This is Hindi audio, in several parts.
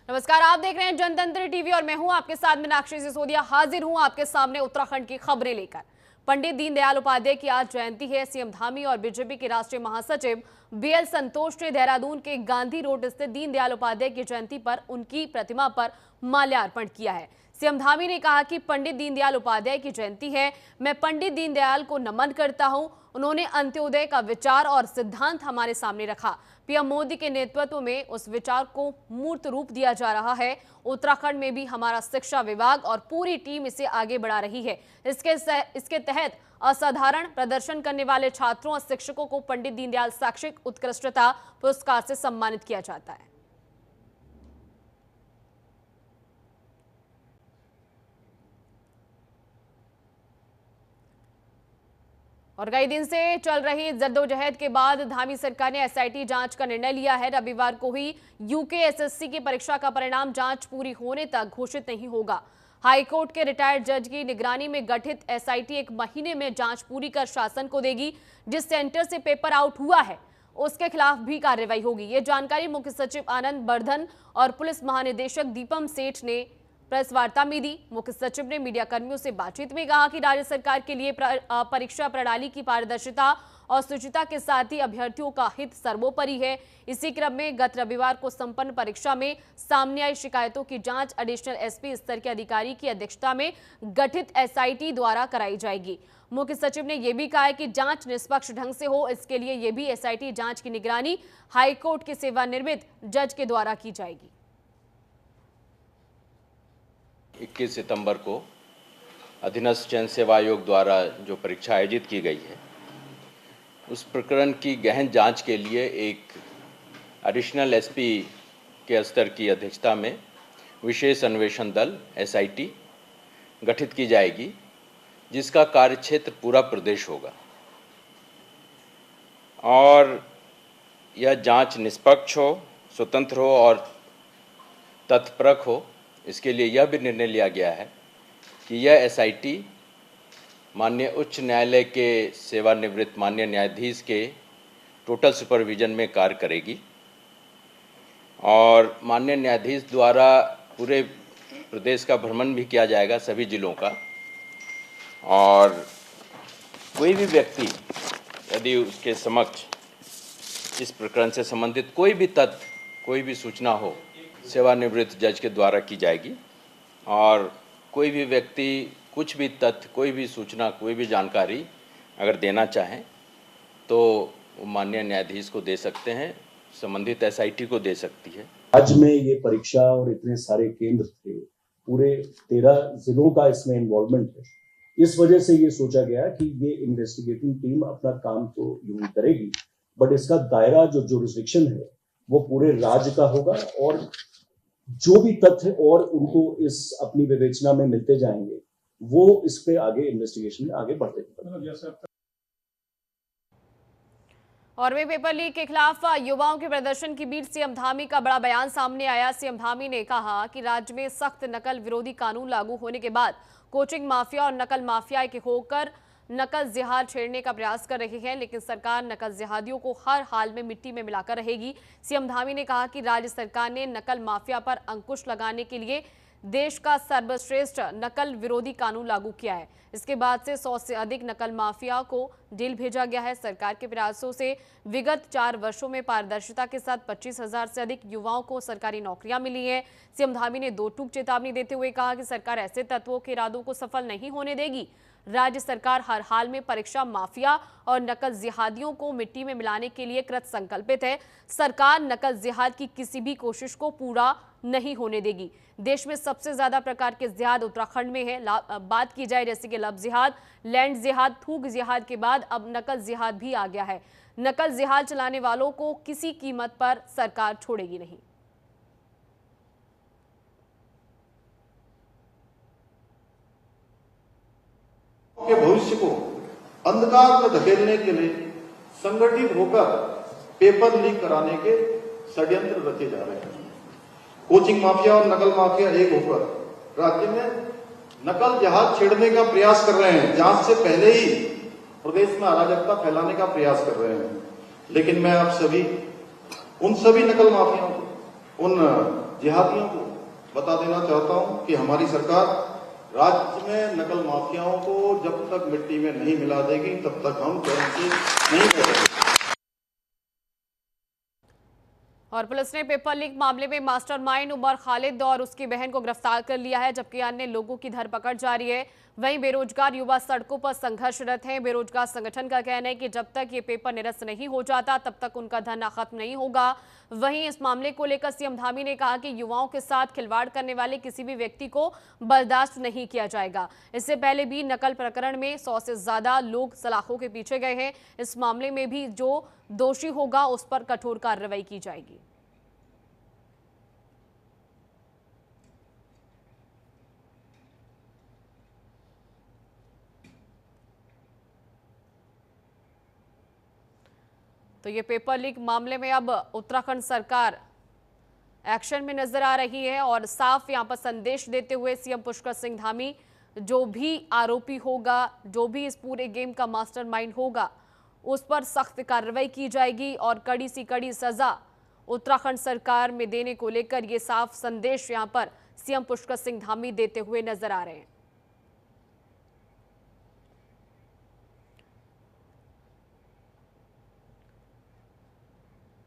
नमस्कार, आप देख रहे हैं जनतंत्र टीवी और मैं हूं आपके साथ मीनाक्षी सिसोदिया। हाजिर हूं आपके सामने उत्तराखंड की खबरें लेकर। पंडित दीनदयाल उपाध्याय की आज जयंती है। सीएम धामी और बीजेपी के राष्ट्रीय महासचिव बीएल संतोष ने देहरादून के गांधी रोड स्थित दीनदयाल उपाध्याय की जयंती पर उनकी प्रतिमा पर माल्यार्पण किया है। सीएम धामी ने कहा कि पंडित दीनदयाल उपाध्याय की जयंती है, मैं पंडित दीनदयाल को नमन करता हूं। उन्होंने अंत्योदय का विचार और सिद्धांत हमारे सामने रखा। पीएम मोदी के नेतृत्व में उस विचार को मूर्त रूप दिया जा रहा है। उत्तराखंड में भी हमारा शिक्षा विभाग और पूरी टीम इसे आगे बढ़ा रही है। इसके तहत असाधारण प्रदर्शन करने वाले छात्रों और शिक्षकों को पंडित दीनदयाल शैक्षिक उत्कृष्टता पुरस्कार से सम्मानित किया जाता है। और कई दिन से चल रही जद्दोजहद के बाद धामी सरकार ने एसआईटी जांच का निर्णय लिया है। रविवार को ही यूकेएसएससी की परीक्षा का परिणाम जांच पूरी होने तक घोषित नहीं होगा। हाईकोर्ट के रिटायर्ड जज की निगरानी में गठित एसआईटी 1 महीने में जांच पूरी कर शासन को देगी। जिस सेंटर से पेपर आउट हुआ है उसके खिलाफ भी कार्रवाई होगी। ये जानकारी मुख्य सचिव आनंद बर्धन और पुलिस महानिदेशक दीपम सेठ ने प्रेस वार्ता में दी। मुख्य सचिव ने मीडिया कर्मियों से बातचीत में कहा कि राज्य सरकार के लिए परीक्षा प्रणाली की पारदर्शिता और शुचिता के साथ ही अभ्यर्थियों का हित सर्वोपरि है। इसी क्रम में गत रविवार को संपन्न परीक्षा में सामने आई शिकायतों की जांच एडिशनल एसपी स्तर के अधिकारी की अध्यक्षता में गठित एसआईटी द्वारा कराई जाएगी। मुख्य सचिव ने यह भी कहा है कि जांच निष्पक्ष ढंग से हो, इसके लिए यह भी एसआईटी जांच की निगरानी हाईकोर्ट के सेवानिवृत्त जज के द्वारा की जाएगी। 21 सितंबर को अधीनस्थ चयन सेवा आयोग द्वारा जो परीक्षा आयोजित की गई है उस प्रकरण की गहन जांच के लिए एक एडिशनल एसपी के स्तर की अध्यक्षता में विशेष अन्वेषण दल एसआईटी गठित की जाएगी, जिसका कार्यक्षेत्र पूरा प्रदेश होगा और यह जांच निष्पक्ष हो, स्वतंत्र हो और तथ्यपरक हो। इसके लिए यह भी निर्णय लिया गया है कि यह एसआईटी माननीय उच्च न्यायालय के सेवानिवृत्त माननीय न्यायाधीश के टोटल सुपरविजन में कार्य करेगी और माननीय न्यायाधीश द्वारा पूरे प्रदेश का भ्रमण भी किया जाएगा, सभी जिलों का। और कोई भी व्यक्ति यदि उसके समक्ष इस प्रकरण से संबंधित कोई भी तथ्य, कोई भी सूचना हो, सेवानिवृत्त जज के द्वारा की जाएगी। और कोई भी व्यक्ति कुछ भी तथ्य, कोई भी सूचना, कोई भी जानकारी अगर देना चाहें तो वो माननीय न्यायाधीश को दे सकते हैं, संबंधित एसआईटी को दे सकती है। राज्य में ये परीक्षा और इतने सारे केंद्र थे, पूरे 13 जिलों का इसमें इन्वॉल्वमेंट है। इस वजह से ये सोचा गया कि ये इन्वेस्टिगेटिंग टीम अपना काम तो यूं करेगी, बट इसका दायरा जो जुरिस्डिक्शन है वो पूरे राज्य का होगा और जो भी तथ्य और उनको इस अपनी विवेचना में मिलते जाएंगे वो इस पे आगे इन्वेस्टिगेशन में आगे बढ़ते हैं। और वे पेपर लीक के खिलाफ युवाओं के प्रदर्शन के बीच सीएम धामी का बड़ा बयान सामने आया। सीएम धामी ने कहा कि राज्य में सख्त नकल विरोधी कानून लागू होने के बाद कोचिंग माफिया और नकल माफिया के होकर नकल जिहाद छेड़ने का प्रयास कर रही है, लेकिन सरकार नकल जिहादियों को हर हाल में मिट्टी में मिलाकर रहेगी। सीएम धामी ने कहा कि राज्य सरकार ने नकल माफिया पर अंकुश लगाने के लिए देश का सर्वश्रेष्ठ नकल विरोधी कानून लागू किया है। इसके बाद से 100 से अधिक नकल माफिया को जेल भेजा गया है। सरकार के प्रयासों से विगत 4 वर्षों में पारदर्शिता के साथ 25,000 से अधिक युवाओं को सरकारी नौकरियां मिली हैं। सीएम धामी ने 2 टूक चेतावनी देते हुए कहा कि सरकार ऐसे तत्वों के इरादों को सफल नहीं होने देगी। राज्य सरकार हर हाल में परीक्षा माफिया और नकल जिहादियों को मिट्टी में मिलाने के लिए कृत संकल्पित है। सरकार नकल जिहाद की किसी भी कोशिश को पूरा नहीं होने देगी। देश में सबसे ज्यादा प्रकार के जिहाद उत्तराखंड में है। बात की जाए जैसे कि लब जिहाद, लैंड जिहाद, थूक जिहाद के बाद अब नकल जिहाद भी आ गया है। नकल जिहाद चलाने वालों को किसी कीमत पर सरकार छोड़ेगी नहीं। के भविष्य को अंधकार में धकेलने के लिए संगठित होकर पेपर लीक कराने के षड्यंत्र रचे जा रहे हैं। कोचिंग माफिया और नकल माफिया एक होकर राज्य में नकल जहाज छेड़ने का प्रयास कर रहे हैं। जांच से पहले ही प्रदेश में अराजकता फैलाने का प्रयास कर रहे हैं। लेकिन मैं आप सभी, उन सभी नकल माफियाओं को, उन जिहादियों को बता देना चाहता हूं कि हमारी सरकार राज्य में नकल माफियाओं को जब तक मिट्टी में नहीं मिला देगी तब तक हम चैन से नहीं बैठेंगे। और पुलिस ने पेपर लीक मामले में मास्टरमाइंड उमर खालिद और उसकी बहन को गिरफ्तार कर लिया है, जबकि अन्य लोगों की धरपकड़ जारी है। वहीं बेरोजगार युवा सड़कों पर संघर्षरत हैं। बेरोजगार संगठन का कहना है कि जब तक ये पेपर निरस्त नहीं हो जाता तब तक उनका धरना खत्म नहीं होगा। वहीं इस मामले को लेकर सीएम धामी ने कहा कि युवाओं के साथ खिलवाड़ करने वाले किसी भी व्यक्ति को बर्दाश्त नहीं किया जाएगा। इससे पहले भी नकल प्रकरण में 100 से ज्यादा लोग सलाखों के पीछे गए हैं। इस मामले में भी जो दोषी होगा उस पर कठोर कार्रवाई की जाएगी। तो ये पेपर लीक मामले में अब उत्तराखंड सरकार एक्शन में नजर आ रही है और साफ यहां पर संदेश देते हुए सीएम पुष्कर सिंह धामी, जो भी आरोपी होगा, जो भी इस पूरे गेम का मास्टरमाइंड होगा, उस पर सख्त कार्रवाई की जाएगी और कड़ी सी कड़ी सजा उत्तराखंड सरकार में देने को लेकर ये साफ संदेश यहां पर सीएम पुष्कर सिंह धामी देते हुए नजर आ रहे हैं।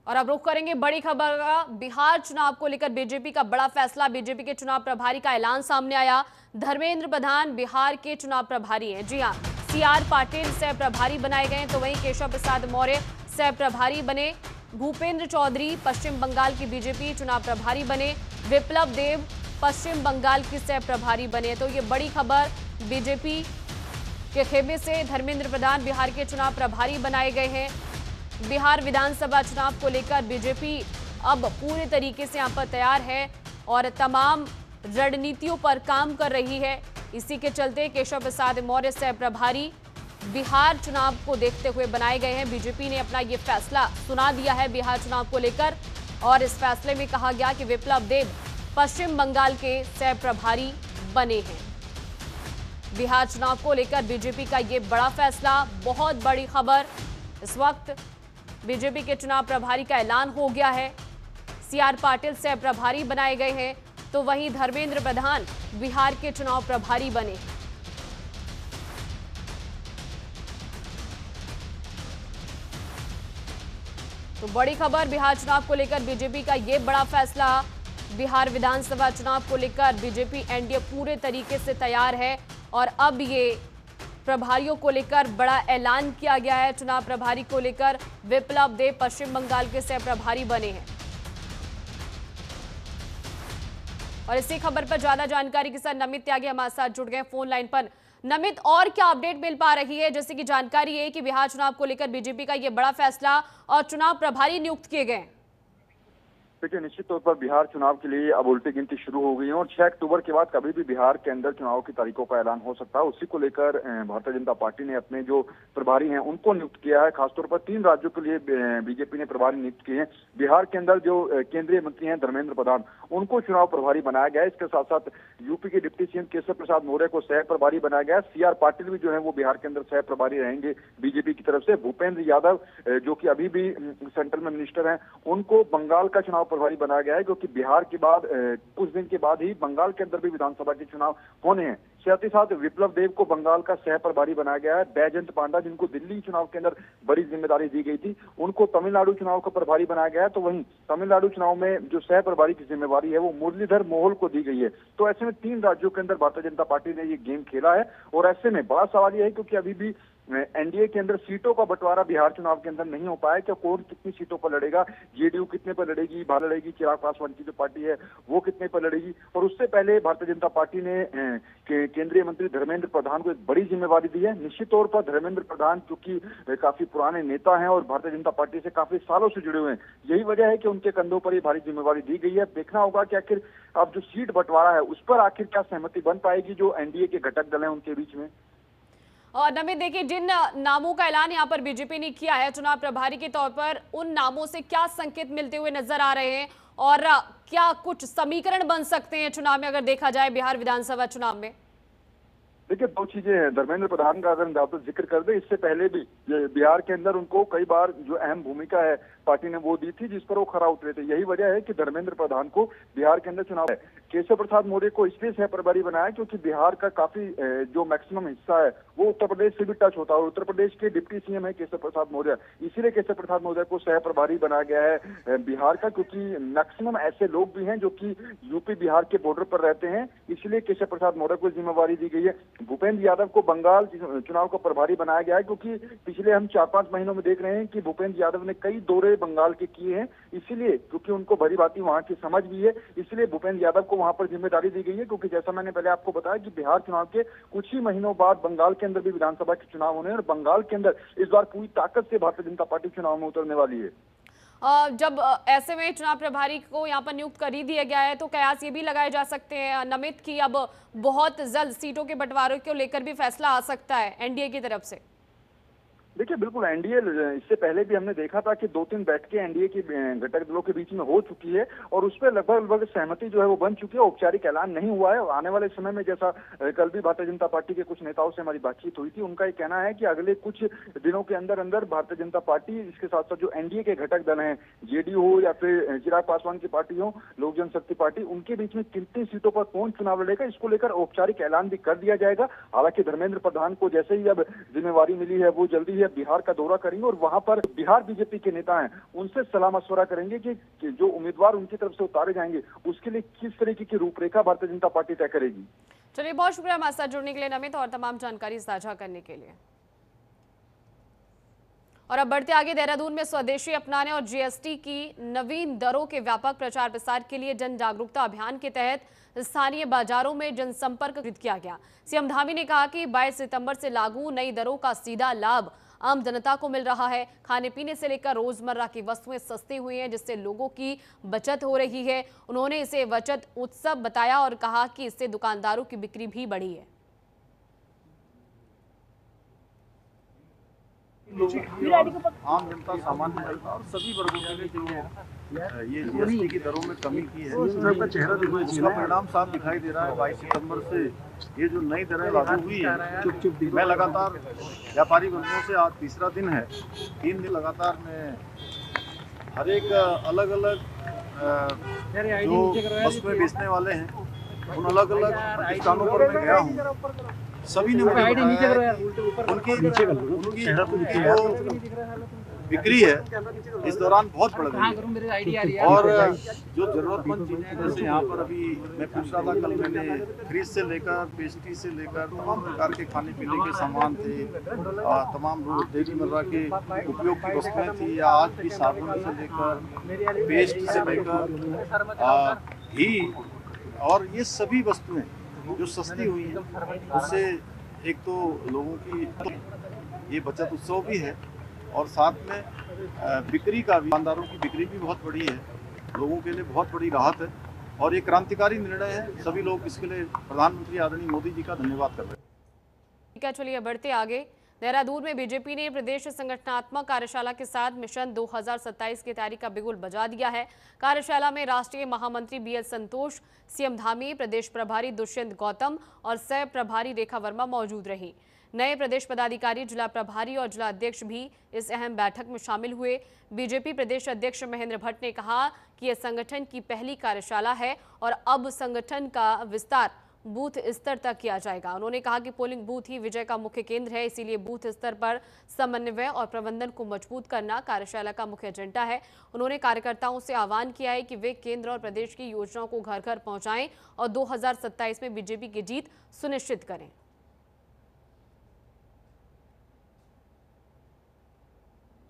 और अब रुख करेंगे बड़ी खबर का। बिहार चुनाव को लेकर बीजेपी का बड़ा फैसला। बीजेपी के चुनाव प्रभारी का ऐलान सामने आया। धर्मेंद्र प्रधान बिहार के चुनाव प्रभारी हैं। जी हां, सीआर पाटिल सह प्रभारी बनाए गए, तो वहीं केशव प्रसाद मौर्य सह प्रभारी बने। भूपेंद्र चौधरी पश्चिम बंगाल की बीजेपी चुनाव प्रभारी बने। विप्लव देव पश्चिम बंगाल की सह प्रभारी बने। तो ये बड़ी खबर बीजेपी के खेमे से धर्मेंद्र प्रधान बिहार के चुनाव प्रभारी बनाए गए हैं। बिहार विधानसभा चुनाव को लेकर बीजेपी अब पूरे तरीके से यहां पर तैयार है और तमाम रणनीतियों पर काम कर रही है। इसी के चलते केशव प्रसाद मौर्य सह प्रभारी बिहार चुनाव को देखते हुए बनाए गए हैं। बीजेपी ने अपना ये फैसला सुना दिया है बिहार चुनाव को लेकर और इस फैसले में कहा गया कि विप्लव देव पश्चिम बंगाल के सह प्रभारी बने हैं। बिहार चुनाव को लेकर बीजेपी का ये बड़ा फैसला, बहुत बड़ी खबर। इस वक्त बीजेपी के चुनाव प्रभारी का ऐलान हो गया है। सीआर पाटिल सह प्रभारी बनाए गए हैं, तो वहीं धर्मेंद्र प्रधान बिहार के चुनाव प्रभारी बने। तो बड़ी खबर बिहार चुनाव को लेकर बीजेपी का ये बड़ा फैसला। बिहार विधानसभा चुनाव को लेकर बीजेपी एनडीए पूरे तरीके से तैयार है और अब ये प्रभारियों को लेकर बड़ा ऐलान किया गया है। चुनाव प्रभारी को लेकर विप्लव देव पश्चिम बंगाल के सह प्रभारी बने हैं। और इसी खबर पर ज्यादा जानकारी के साथ नमित त्यागी हमारे साथ जुड़ गए फोन लाइन पर। नमित, और क्या अपडेट मिल पा रही है? जैसे कि जानकारी है कि बिहार चुनाव को लेकर बीजेपी का यह बड़ा फैसला और चुनाव प्रभारी नियुक्त किए गए। देखिए, निश्चित तौर पर बिहार चुनाव के लिए अब उल्टी गिनती शुरू हो गई है और 6 अक्टूबर के बाद कभी भी बिहार के अंदर चुनाव की तारीखों का ऐलान हो सकता है। उसी को लेकर भारतीय जनता पार्टी ने अपने जो प्रभारी हैं उनको नियुक्त किया है। खासतौर पर 3 राज्यों के लिए बीजेपी ने प्रभारी नियुक्त किए हैं। बिहार के अंदर जो केंद्रीय मंत्री हैं धर्मेंद्र प्रधान, उनको चुनाव प्रभारी बनाया गया है। इसके साथ साथ यूपी के डिप्टी सीएम केशव प्रसाद मौर्य को सह प्रभारी बनाया गया है। सीआर पाटिल भी जो है वो बिहार के अंदर सह प्रभारी रहेंगे बीजेपी की तरफ से। भूपेंद्र यादव जो कि अभी भी सेंट्रल में मिनिस्टर हैं, उनको बंगाल का चुनाव प्रभारी बनाया गया है, क्योंकि बिहार के बाद कुछ दिन के बाद ही बंगाल के अंदर भी विधानसभा के चुनाव होने हैं। साथ ही साथ विप्लव देव को बंगाल का सह प्रभारी बनाया गया है। बैजयंत पांडा, जिनको दिल्ली चुनाव के अंदर बड़ी जिम्मेदारी दी गई थी, उनको तमिलनाडु चुनाव का प्रभारी बनाया गया है। तो वहीं तमिलनाडु चुनाव में जो सह प्रभारी की जिम्मेवारी है वो मुरलीधर मोहोल को दी गई है। तो ऐसे में 3 राज्यों के अंदर भारतीय जनता पार्टी ने ये गेम खेला है और ऐसे में बड़ा सवाल यह है, क्योंकि अभी भी एनडीए के अंदर सीटों का बंटवारा बिहार चुनाव के अंदर नहीं हो पाया कि कौन कितनी सीटों पर लड़ेगा, जेडीयू कितने पर लड़ेगी, भारत लड़ेगी, चिराग पासवान की जो पार्टी है वो कितने पर लड़ेगी। और उससे पहले भारतीय जनता पार्टी ने केंद्रीय मंत्री धर्मेंद्र प्रधान को एक बड़ी जिम्मेवारी दी है। निश्चित तौर पर धर्मेंद्र प्रधान चूंकि काफी पुराने नेता हैं और भारतीय जनता पार्टी से काफी सालों से जुड़े हुए हैं, यही वजह है कि उनके कंधों पर ये भारी जिम्मेवारी दी गई है। देखना होगा कि आखिर अब जो सीट बंटवारा है उस पर आखिर क्या सहमति बन पाएगी जो एनडीए के घटक दल हैं उनके बीच में। और नमित, देखिए, जिन नामों का ऐलान यहाँ पर बीजेपी ने किया है चुनाव प्रभारी के तौर पर, उन नामों से क्या संकेत मिलते हुए नजर आ रहे हैं और क्या कुछ समीकरण बन सकते हैं चुनाव में अगर देखा जाए बिहार विधानसभा चुनाव में? देखिए, दो चीजें हैं। धर्मेंद्र प्रधान का अगर हम ज्यादा जिक्र कर दें, इससे पहले भी बिहार के अंदर उनको कई बार जो अहम भूमिका है पार्टी ने वो दी थी, जिस पर वो खरा उतरे थे। यही वजह है कि धर्मेंद्र प्रधान को बिहार के अंदर चुनाव है। केशव प्रसाद मौर्य को इसलिए सह प्रभारी बनाया क्योंकि बिहार का काफी जो मैक्सिमम हिस्सा है वो उत्तर प्रदेश से भी टच होता है। उत्तर प्रदेश के डिप्टी सीएम है केशव प्रसाद मौर्य, इसीलिए केशव प्रसाद मौर्य को सह प्रभारी बनाया गया है बिहार का, क्योंकि मैक्सिमम ऐसे लोग भी हैं जो कि यूपी बिहार के बॉर्डर पर रहते हैं, इसलिए केशव प्रसाद मौर्य को जिम्मेवारी दी गई है। भूपेंद्र यादव को बंगाल चुनाव का प्रभारी बनाया गया है, क्योंकि पिछले हम 4-5 महीनों में देख रहे हैं कि भूपेंद्र यादव ने कई दौरे बंगाल के किए हैं, इसीलिए क्योंकि उनको भली भांति वहां की समझ भी है, इसलिए भूपेंद्र यादव को वहां पर जिम्मेदारी दी गई है। क्योंकि जैसा मैंने पहले आपको बताया कि बिहार चुनाव के कुछ ही महीनों बाद बंगाल के अंदर भी विधानसभा के चुनाव होने हैं, और बंगाल के अंदर इस बार पूरी ताकत से भारतीय जनता पार्टी चुनाव में उतरने वाली है। जब ऐसे में चुनाव प्रभारी को यहाँ पर नियुक्त कर ही दिया गया है, तो कयास ये भी लगाए जा सकते हैं नमित की अब बहुत जल्द सीटों के बंटवारे को लेकर भी फैसला आ सकता है एनडीए की तरफ से। देखिए, बिल्कुल एनडीए, इससे पहले भी हमने देखा था कि 2-3 बैठकें एनडीए की घटक दलों के बीच में हो चुकी है, और उस पर लगभग सहमति जो है वो बन चुकी है। औपचारिक ऐलान नहीं हुआ है। आने वाले समय में, जैसा कल भी भारतीय जनता पार्टी के कुछ नेताओं से हमारी बातचीत हुई थी, उनका ये कहना है कि अगले कुछ दिनों के अंदर अंदर भारतीय जनता पार्टी, इसके साथ साथ जो एनडीए के घटक दल हैं, जेडीयू हो या फिर चिराग पासवान की पार्टी हो, लोक जनशक्ति पार्टी, उनके बीच में कितनी सीटों पर कौन चुनाव लड़ेगा, इसको लेकर औपचारिक ऐलान भी कर दिया जाएगा। हालांकि धर्मेंद्र प्रधान को जैसे ही अब जिम्मेवारी मिली है, वो जल्दी ही बिहार का दौरा करेंगे और वहां पर बिहार बीजेपी के नेता हैं उनसे सलाह मशवरा करेंगे कि जो उम्मीदवार उनकी तरफ से उतारे जाएंगे उसके लिए किस तरीके की रूपरेखा भारतीय जनता पार्टी तय करेगी। चलिए, बहुत शुक्रिया हमारे साथ जुड़ने के लिए नमित, और तमाम जानकारी साझा करने के लिए। और अब बढ़ते आगे, देहरादून में स्वदेशी अपनाने और जीएसटी की नवीन दरों के व्यापक प्रचार प्रसार के लिए जन जागरूकता अभियान के तहत स्थानीय बाजारों में जनसंपर्क किया गया। सीएम धामी ने कहा कि 22 सितंबर से लागू नई दरों का सीधा लाभ आम जनता को मिल रहा है। खाने पीने से लेकर रोजमर्रा की वस्तुएं सस्ती हुई हैं, जिससे लोगों की बचत हो रही है। उन्होंने इसे बचत उत्सव बताया और कहा कि इससे दुकानदारों की बिक्री भी बढ़ी है। आम जनता, सामान्य जनता और सभी वर्गों के लिए जो ये जीएसटी की दरों में कमी की है, उसका परिणाम साफ दिखाई दे रहा है। 22 सितंबर से ये जो नई दरें लागू हुई है, मैं लगातार व्यापारी वर्गों से, आज तीसरा दिन है, 3 दिन लगातार मैं हर एक अलग अलग जो वस्तुएं बेचने वाले हैं उन अलग अलग प्रतिष्ठानों पर मैं गया हूँ। सभी ने मुझे बताया उनकी जो बिक्री है इस दौरान बहुत बढ़ गई है, और जो जरूरतमंद चीजें, जैसे यहाँ पर अभी मैं पूछ रहा था, कल मैंने फ्रिज से लेकर पेस्ट्री से लेकर तमाम प्रकार के खाने पीने के सामान थे, तमाम रोजमर्रा के उपयोग की वस्तुएं थी, या आज भी साबुन से लेकर पेस्ट से लेकर घी, और ये सभी वस्तुएं जो सस्ती हुई है, उससे एक तो लोगों की ये बचत उत्सव भी है, और साथ में बिक्री का भी, दुकानदारों की बिक्री भी बहुत बड़ी है, लोगों के लिए बहुत बड़ी राहत है, और ये क्रांतिकारी निर्णय है। सभी लोग इसके लिए प्रधानमंत्री आदरणीय मोदी जी का धन्यवाद कर रहे हैं। ठीक है, चलिए बढ़ते आगे। देहरादून में बीजेपी ने प्रदेश संगठनात्मक कार्यशाला के साथ मिशन 2027 की तैयारी का बिगुल बजा दिया है। कार्यशाला में राष्ट्रीय महामंत्री बीएल संतोष, सीएम धामी, प्रदेश प्रभारी दुष्यंत गौतम और सह प्रभारी रेखा वर्मा मौजूद रही। नए प्रदेश पदाधिकारी, जिला प्रभारी और जिला अध्यक्ष भी इस अहम बैठक में शामिल हुए। बीजेपी प्रदेश अध्यक्ष महेंद्र भट्ट ने कहा कि यह संगठन की पहली कार्यशाला है और अब संगठन का विस्तार बूथ स्तर तक किया जाएगा। उन्होंने कहा कि पोलिंग बूथ ही विजय का मुख्य केंद्र है, इसीलिए बूथ स्तर पर समन्वय और प्रबंधन को मजबूत करना कार्यशाला का मुख्य एजेंडा है। उन्होंने कार्यकर्ताओं से आह्वान किया है कि वे केंद्र और प्रदेश की योजनाओं को घर घर पहुंचाएं और 2027 में बीजेपी की जीत सुनिश्चित करें।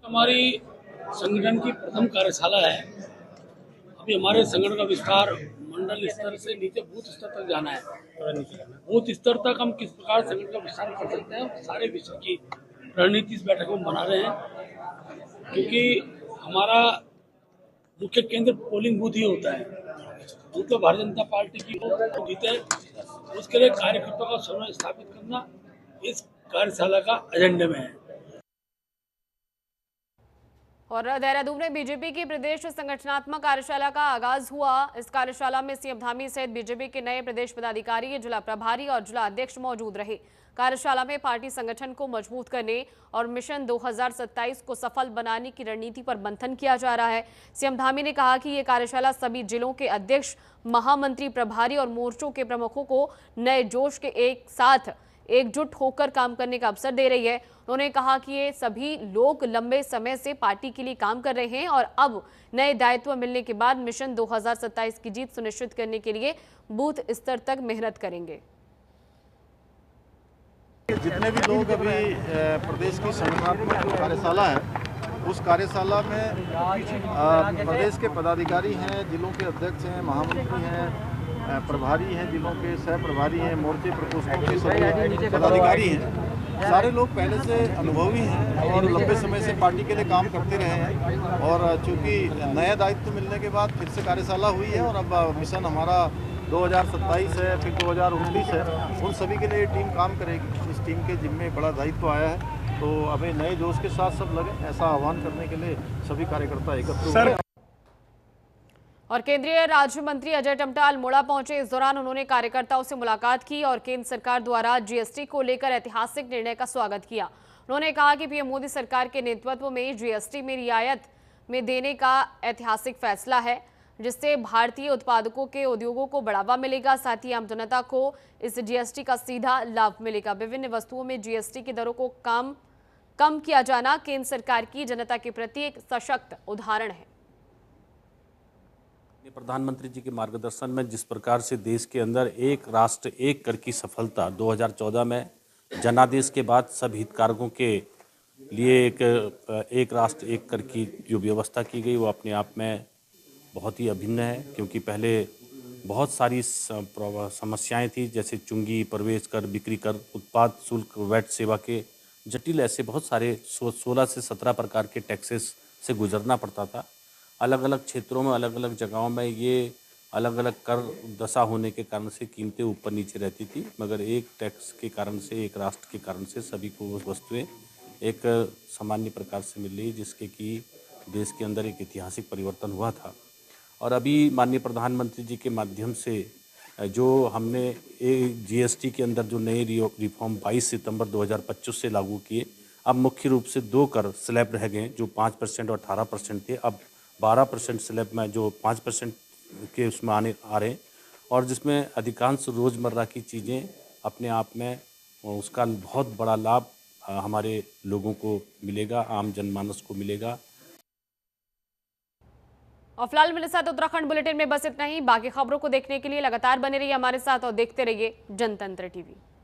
हमारी संगठन की प्रथम कार्यशाला है। अभी हमारे संगठन का विस्तार मंडल स्तर से नीचे बूथ स्तर तक जाना है। बूथ स्तर तक हम किस प्रकार संगठन का विस्तार कर सकते हैं, सारे विषय की रणनीति इस बैठक में बना रहे हैं, क्योंकि हमारा मुख्य केंद्र पोलिंग बूथ ही होता है। बूथ में भारतीय जनता पार्टी की जीते, उसके लिए कार्यकर्ताओं का समन्वय स्थापित करना इस कार्यशाला का एजेंडे में है। और देहरादून में बीजेपी की प्रदेश संगठनात्मक कार्यशाला का आगाज हुआ। इस कार्यशाला में सीएम धामी सहित बीजेपी के नए प्रदेश पदाधिकारी, जिला प्रभारी और जिला अध्यक्ष मौजूद रहे। कार्यशाला में पार्टी संगठन को मजबूत करने और मिशन 2027 को सफल बनाने की रणनीति पर मंथन किया जा रहा है। सीएम धामी ने कहा कि ये कार्यशाला सभी जिलों के अध्यक्ष, महामंत्री, प्रभारी और मोर्चों के प्रमुखों को नए जोश के एक साथ एकजुट होकर काम करने का अवसर दे रही है। उन्होंने कहा कि ये सभी लोग लंबे समय से पार्टी के लिए काम कर रहे हैं और अब नए दायित्व मिलने के बाद मिशन 2027 की जीत सुनिश्चित करने के लिए बूथ स्तर तक मेहनत करेंगे। जितने भी लोग अभी प्रदेश की संगठनात्मक कार्यशाला है, उस कार्यशाला में प्रदेश के पदाधिकारी हैं, जिलों के अध्यक्ष हैं, महामंत्री हैं, प्रभारी हैं, जिलों के सह प्रभारी हैं, मोर्चे प्रकोष्ठों के सभी पदाधिकारी हैं। सारे लोग पहले से अनुभवी हैं और लंबे समय से पार्टी के लिए काम करते रहे हैं। और चूंकि नया दायित्व मिलने के बाद फिर से कार्यशाला हुई है और अब मिशन हमारा 2027 है, फिर 2029 है, उन सभी के लिए टीम काम करेगी। इस टीम के जिम्मे बड़ा दायित्व आया है, तो अभी नए जोश के साथ सब लगे, ऐसा आह्वान करने के लिए सभी कार्यकर्ता एकत्र हुए। और केंद्रीय राज्य मंत्री अजय टमटा अल्मोड़ा पहुंचे। इस दौरान उन्होंने कार्यकर्ताओं से मुलाकात की और केंद्र सरकार द्वारा जीएसटी को लेकर ऐतिहासिक निर्णय का स्वागत किया। उन्होंने कहा कि पीएम मोदी सरकार के नेतृत्व में जीएसटी में रियायत में देने का ऐतिहासिक फैसला है, जिससे भारतीय उत्पादकों के उद्योगों को बढ़ावा मिलेगा। साथ ही आम जनता को इस जीएसटी का सीधा लाभ मिलेगा। विभिन्न वस्तुओं में जीएसटी की दरों को कम किया जाना केंद्र सरकार की जनता के प्रति एक सशक्त उदाहरण है। प्रधानमंत्री जी के मार्गदर्शन में जिस प्रकार से देश के अंदर एक राष्ट्र एक कर की सफलता 2014 में जनादेश के बाद सब हितधारकों के लिए एक राष्ट्र एक कर की जो व्यवस्था की गई, वो अपने आप में बहुत ही अभिन्न है। क्योंकि पहले बहुत सारी समस्याएं थी, जैसे चुंगी, प्रवेश कर, बिक्री कर, उत्पाद शुल्क, वैट सेवा के जटिल ऐसे बहुत सारे 16 से 17 प्रकार के टैक्सेस से गुजरना पड़ता था। अलग अलग क्षेत्रों में, अलग अलग जगहों में ये अलग अलग कर दशा होने के कारण से कीमतें ऊपर नीचे रहती थी, मगर एक टैक्स के कारण से, एक राष्ट्र के कारण से सभी को वो वस्तुएं एक सामान्य प्रकार से मिल रही, जिसके कि देश के अंदर एक ऐतिहासिक परिवर्तन हुआ था। और अभी माननीय प्रधानमंत्री जी के माध्यम से जो हमने जीएसटी के अंदर जो नए रिफॉर्म 22 सितंबर 2025 से लागू किए, अब मुख्य रूप से 2 कर स्लैब रह गए, जो 5% और 18% थे, अब 12% स्लैब में जो 5% के उसमें आ रहे हैं, और जिसमें अधिकांश रोज़मर्रा की चीज़ें अपने आप में उसका बहुत बड़ा लाभ हमारे लोगों को मिलेगा, आम जनमानस को मिलेगा। और फिलहाल मेरे साथ उत्तराखंड बुलेटिन में बस इतना ही। बाकी खबरों को देखने के लिए लगातार बने रहिए हमारे साथ और देखते रहिए जनतंत्र टीवी।